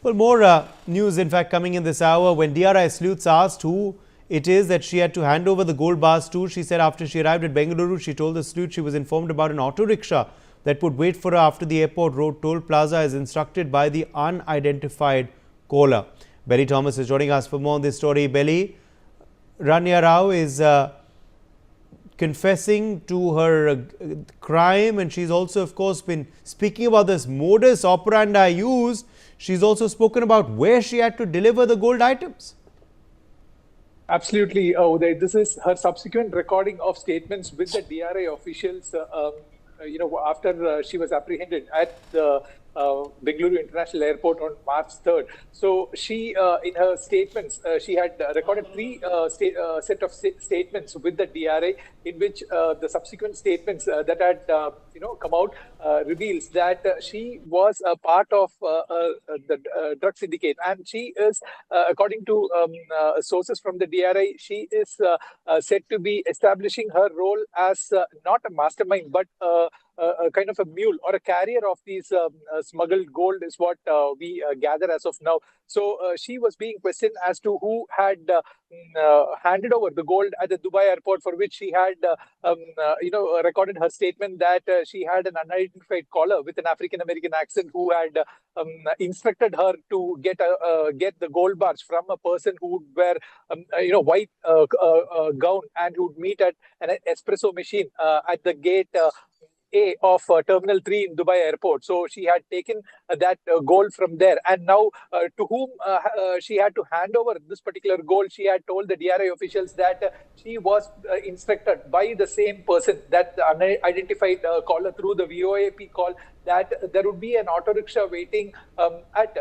Well, more news, in fact, coming in this hour. When DRI sleuths asked who it is that she had to hand over the gold bars to, she said after she arrived at Bengaluru, she told the sleuth she was informed about an auto rickshaw that would wait for her after the airport road toll plaza as instructed by the unidentified caller. Belly Thomas is joining us for more on this story. Belly, Ranya Rao is confessing to her crime, and she's also, of course, been speaking about this modus operandi used. She's also spoken about where she had to deliver the gold items. Absolutely, Uday. This is her subsequent recording of statements with the DRI officials, after she was apprehended at the Bengaluru International Airport on March 3rd. So she, in her statements, she had recorded three set of statements with the DRI, in which the subsequent statements that had come out reveals that she was a part of the drug syndicate, and she is, according to sources from the DRI, she is said to be establishing her role as not a mastermind, but a kind of a mule or a carrier of these smuggled gold is what we gather as of now. So she was being questioned as to who had handed over the gold at the Dubai airport, for which she had recorded her statement that she had an unidentified caller with an African American accent who had instructed her to get the gold bars from a person who would wear white gown and who would meet at an espresso machine at the gate A of Terminal 3 in Dubai airport. So she had taken that gold from there, and now to whom she had to hand over this particular gold, she had told the DRI officials that she was instructed by the same person, that unidentified caller through the VoIP call, that there would be an auto rickshaw waiting at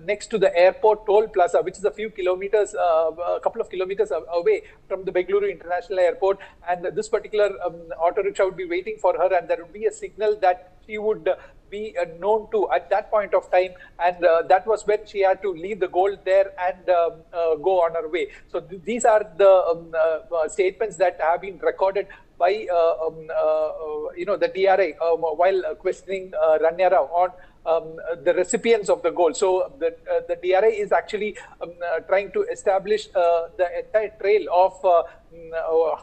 next to the airport toll plaza, which is a couple of kilometers away from the Bengaluru International Airport. And this particular auto rickshaw would be waiting for her, and there would be a signal that she would be known to at that point of time, and that was when she had to leave the gold there and go on her way. So these are the statements that have been recorded by the DRI while questioning Ranya Rao on the recipients of the gold. So the DRI is actually trying to establish the entire trail of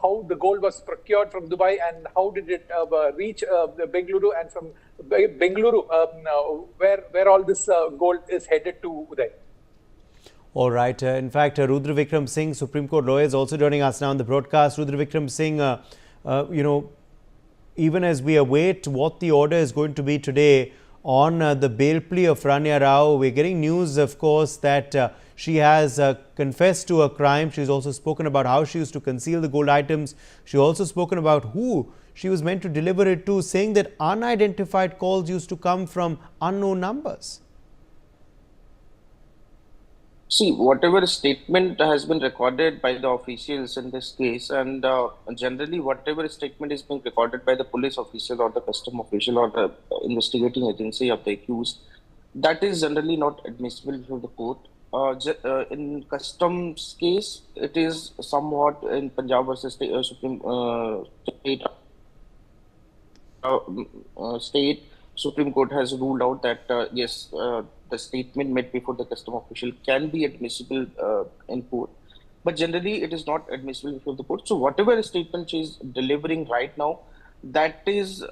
how the gold was procured from Dubai and how did it reach Bengaluru, and from Bengaluru where all this gold is headed to, Uday. All right. In fact, Rudra Vikram Singh, Supreme Court lawyer, is also joining us now on the broadcast. Rudra Vikram Singh, even as we await what the order is going to be today on the bail plea of Ranya Rao, we're getting news, of course, that she has confessed to a crime. She's also spoken about how she used to conceal the gold items. She also spoken about who she was meant to deliver it to, saying that unidentified calls used to come from unknown numbers. See, whatever statement has been recorded by the officials in this case, and generally whatever statement is being recorded by the police official or the custom official or the investigating agency of the accused, that is generally not admissible before the court. In customs case, it is somewhat in Punjab versus state Supreme Court has ruled out that yes, the statement made before the custom official can be admissible in court, but generally it is not admissible before the court. So whatever statement she is delivering right now, that is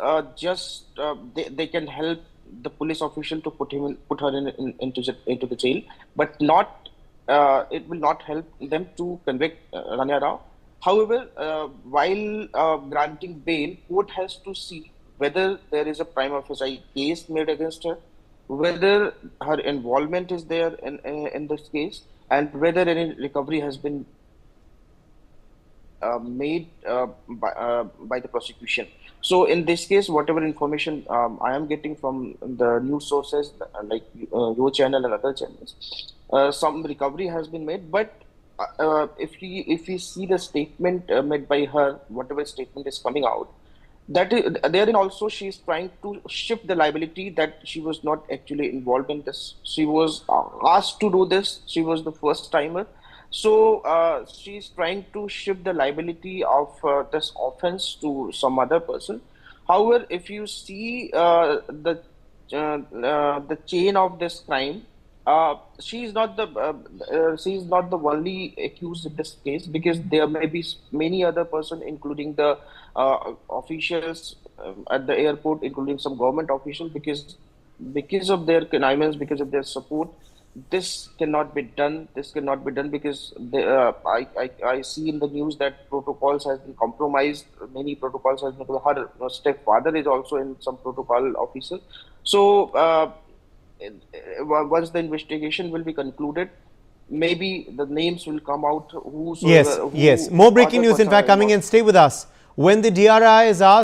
they can help the police official to put her into the jail, but not it will not help them to convict Ranya Rao. However, while granting bail, court has to see whether there is a prima facie case made against her, whether her involvement is there in this case, and whether any recovery has been made by the prosecution. So in this case, whatever information I am getting from the news sources like your channel and other channels, some recovery has been made. But if we see the statement made by her, whatever statement is coming out, that is, therein also she is trying to shift the liability that she was not actually involved in this. She was asked to do this. She was the first timer. So she is trying to shift the liability of this offense to some other person. However, if you see the chain of this crime, She is not the only accused in this case, because there may be many other person, including the officials at the airport, including some government officials, because of their connivance, because of their support, this cannot be done. This cannot be done because I see in the news that protocols has been compromised. Many protocols has been. Her stepfather is also in some protocol officer. So. Once the investigation will be concluded, maybe the names will come out, Yes, whosoever, yes. who More breaking other news, in person are fact, coming involved. in. Stay with us. When the DRI is asked